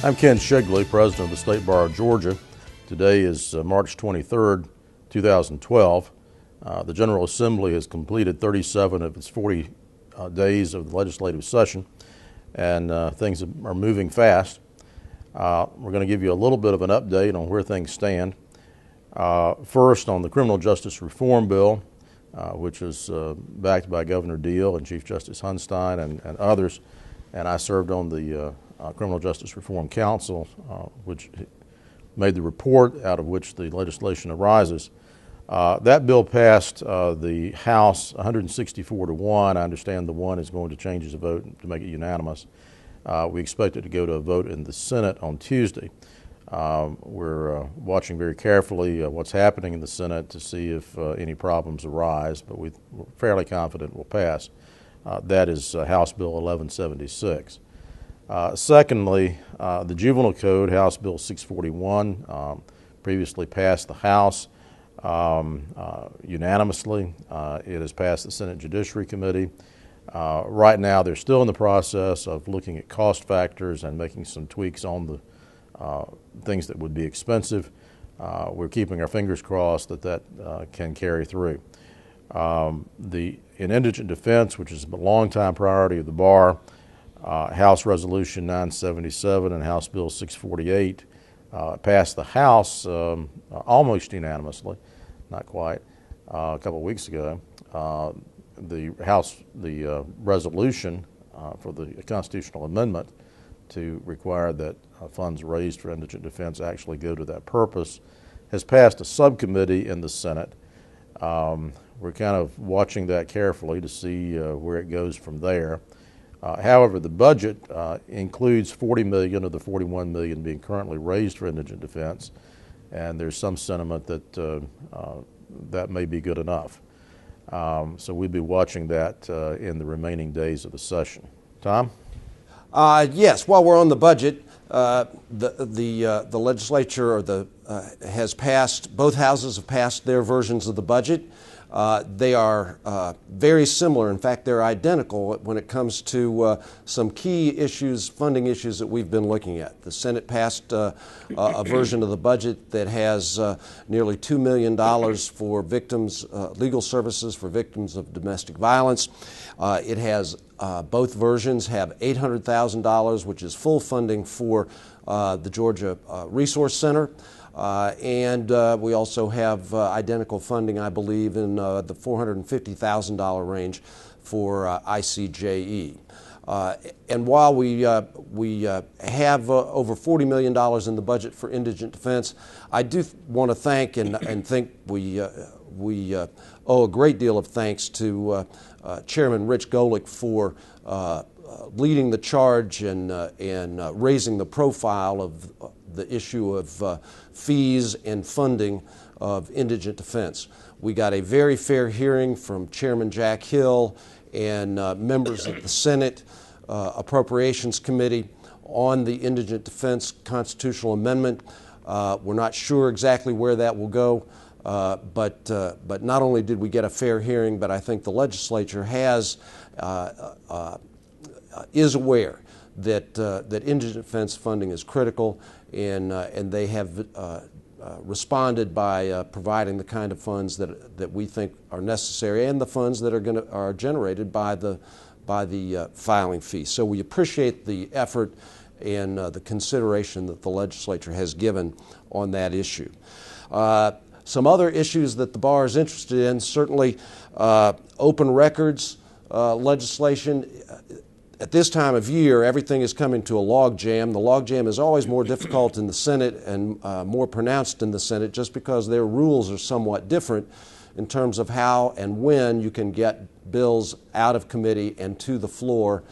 I'm Ken Shigley, President of the State Bar of Georgia. Today is March 23rd, 2012. The General Assembly has completed 37 of its 40 days of the legislative session, and things are moving fast. We're going to give you a little bit of an update on where things stand. First, on the Criminal Justice Reform Bill, which is backed by Governor Deal and Chief Justice Hunstein and others, and I served on the Criminal Justice Reform Council, which made the report out of which the legislation arises. That bill passed the House 164 to 1. I understand the one is going to change his vote to make it unanimous. We expect it to go to a vote in the Senate on Tuesday. We're watching very carefully what's happening in the Senate to see if any problems arise, but we're fairly confident it will pass. That is House Bill 1176. Secondly, the Juvenile Code, House Bill 641, previously passed the House unanimously. It has passed the Senate Judiciary Committee. Right now, they're still in the process of looking at cost factors and making some tweaks on the things that would be expensive. We're keeping our fingers crossed that can carry through. In indigent defense, which is a long-time priority of the bar, House Resolution 977 and House Bill 648 passed the House almost unanimously, not quite, a couple of weeks ago. The resolution for the constitutional amendment to require that funds raised for indigent defense actually go to that purpose has passed a subcommittee in the Senate. We're kind of watching that carefully to see where it goes from there. However, the budget includes $40 million of the $41 million being currently raised for indigent defense, and there's some sentiment that that may be good enough. So we'll be watching that in the remaining days of the session. Tom? Yes, while we're on the budget, the legislature has passed, both houses have passed their versions of the budget. They are very similar. In fact, they're identical when it comes to some key issues, funding issues that we've been looking at. The Senate passed a version of the budget that has nearly $2 million for victims, legal services for victims of domestic violence. It has, both versions have $800,000, which is full funding for the Georgia Resource Center. And we also have identical funding, I believe, in the $450,000 range for ICJE. And while we have over $40 million in the budget for indigent defense, I do want to thank and think we owe a great deal of thanks to Chairman Rich Golick for leading the charge and raising the profile of the issue of fees and funding of indigent defense. We got a very fair hearing from Chairman Jack Hill and members of the Senate Appropriations Committee on the indigent defense constitutional amendment. We're not sure exactly where that will go, but not only did we get a fair hearing, but I think the legislature is aware that indigent defense funding is critical, and they have responded by providing the kind of funds that we think are necessary, and the funds that are generated by the filing fee. So we appreciate the effort and the consideration that the legislature has given on that issue. Some other issues that the bar is interested in, certainly open records legislation. At this time of year, everything is coming to a logjam. The logjam is always more difficult in the Senate and more pronounced in the Senate just because their rules are somewhat different in terms of how and when you can get bills out of committee and to the floor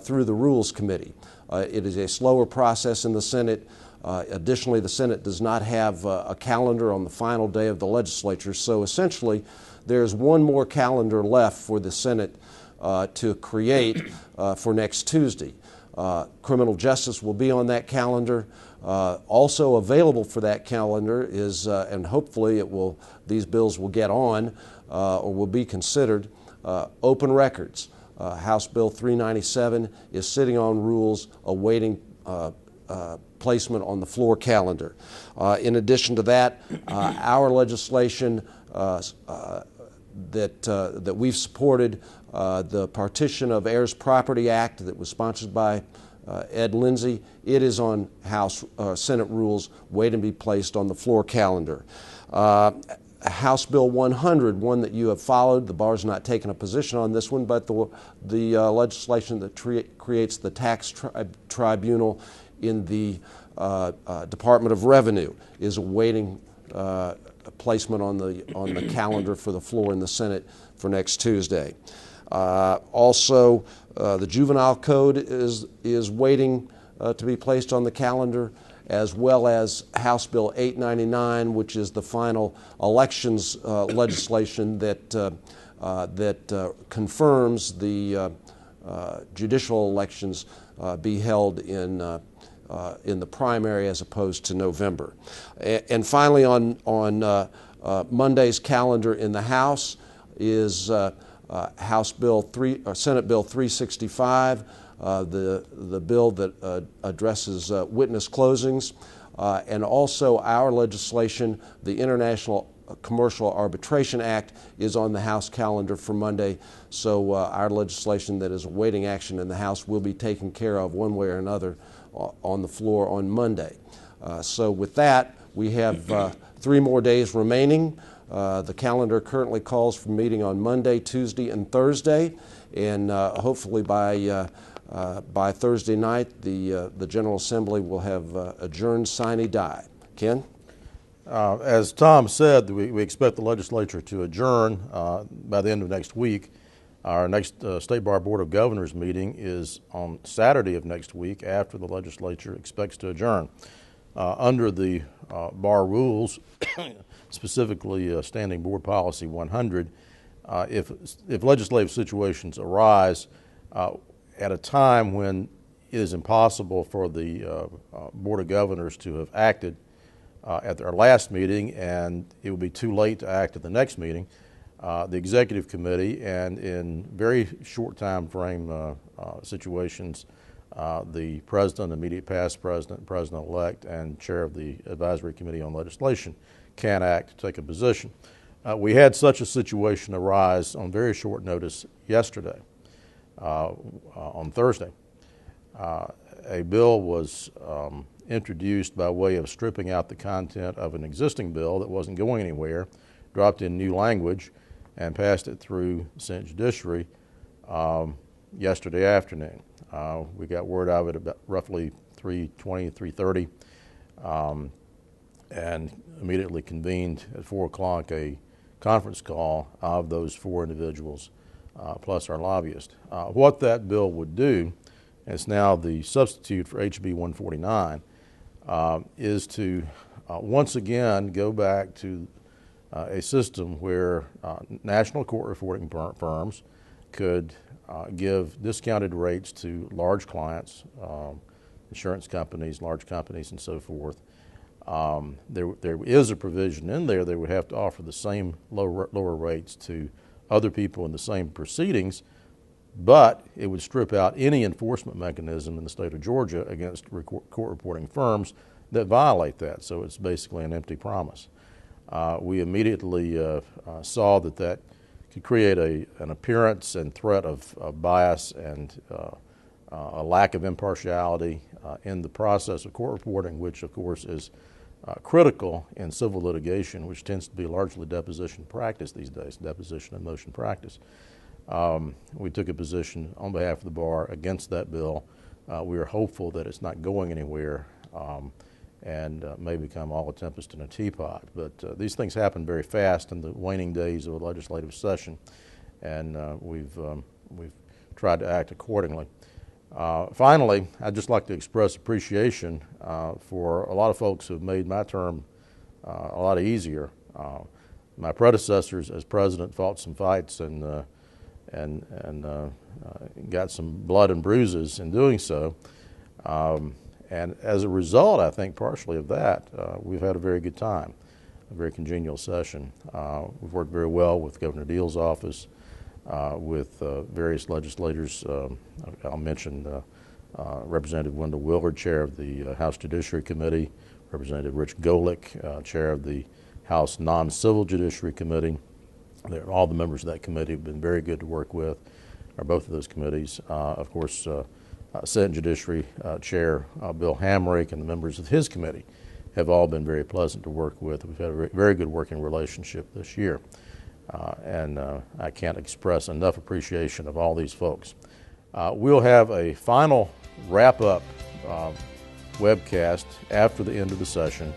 through the Rules Committee. It is a slower process in the Senate. Additionally, the Senate does not have a calendar on the final day of the legislature, so essentially there's one more calendar left for the Senate to create for next Tuesday. Criminal justice will be on that calendar. Also available for that calendar is, and hopefully these bills will get on or will be considered, open records. House Bill 397 is sitting on rules awaiting placement on the floor calendar. In addition to that, our legislation that we've supported, the Partition of Heirs Property Act that was sponsored by Ed Lindsay, it is on Senate rules waiting to be placed on the floor calendar. House Bill 100, one that you have followed. The bar's not taken a position on this one, but the legislation that creates the tax tribunal in the Department of Revenue is awaiting placement on the calendar for the floor in the Senate for next Tuesday. Also, the Juvenile Code is waiting to be placed on the calendar, as well as House Bill 899, which is the final elections legislation that confirms the judicial elections be held in the primary as opposed to November. And finally, on Monday's calendar in the House is Senate Bill 365. The bill that addresses witness closings, and also our legislation, the International Commercial Arbitration Act, is on the House calendar for Monday. So our legislation that is awaiting action in the House will be taken care of one way or another on the floor on Monday. So with that, we have 3 more days remaining. The calendar currently calls for meeting on Monday, Tuesday, and Thursday, and hopefully by Thursday night, the General Assembly will have adjourned sine die. Ken? As Tom said, we expect the legislature to adjourn by the end of next week. Our next State Bar Board of Governors meeting is on Saturday of next week after the legislature expects to adjourn. Under the bar rules, specifically Standing Board Policy 100, if legislative situations arise at a time when it is impossible for the Board of Governors to have acted at their last meeting, and it will be too late to act at the next meeting, the Executive Committee, and in very short time frame situations, the President, immediate past President, President-elect, and Chair of the Advisory Committee on Legislation can act to take a position. We had such a situation arise on very short notice yesterday, on Thursday. A bill was introduced by way of stripping out the content of an existing bill that wasn't going anywhere, dropped in new language, and passed it through the Senate Judiciary yesterday afternoon. We got word of it about roughly 3:20, 3:30, and immediately convened at 4 o'clock a conference call of those 4 individuals plus our lobbyist. What that bill would do, and it's now the substitute for HB 149, is to once again go back to a system where national court reporting firms could give discounted rates to large clients, insurance companies, large companies, and so forth. There is a provision in there they would have to offer the same lower rates to other people in the same proceedings, but it would strip out any enforcement mechanism in the state of Georgia against court reporting firms that violate that. So it's basically an empty promise. We immediately saw that could create an appearance and threat of bias and a lack of impartiality in the process of court reporting, which of course is critical in civil litigation, which tends to be largely deposition practice these days, deposition and motion practice. We took a position on behalf of the bar against that bill. We are hopeful that it's not going anywhere and may become all a tempest in a teapot. But these things happen very fast in the waning days of a legislative session, and we've tried to act accordingly. Finally, I'd just like to express appreciation for a lot of folks who have made my term a lot easier. My predecessors as president fought some fights and got some blood and bruises in doing so. And as a result, I think partially of that, we've had a very good time, a very congenial session. We've worked very well with Governor Deal's office, with various legislators. I'll mention Representative Wendell Willard, Chair of the House Judiciary Committee, Representative Rich Golick, Chair of the House Non-Civil Judiciary Committee. All the members of that committee have been very good to work with, or both of those committees. Of course, Senate Judiciary Chair Bill Hamrick and the members of his committee have all been very pleasant to work with. We've had a very good working relationship this year. And I can't express enough appreciation of all these folks. We'll have a final wrap-up webcast after the end of the session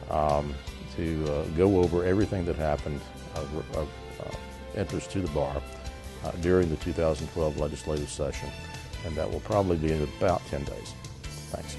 to go over everything that happened of interest to the bar during the 2012 legislative session, and that will probably be in about 10 days. Thanks.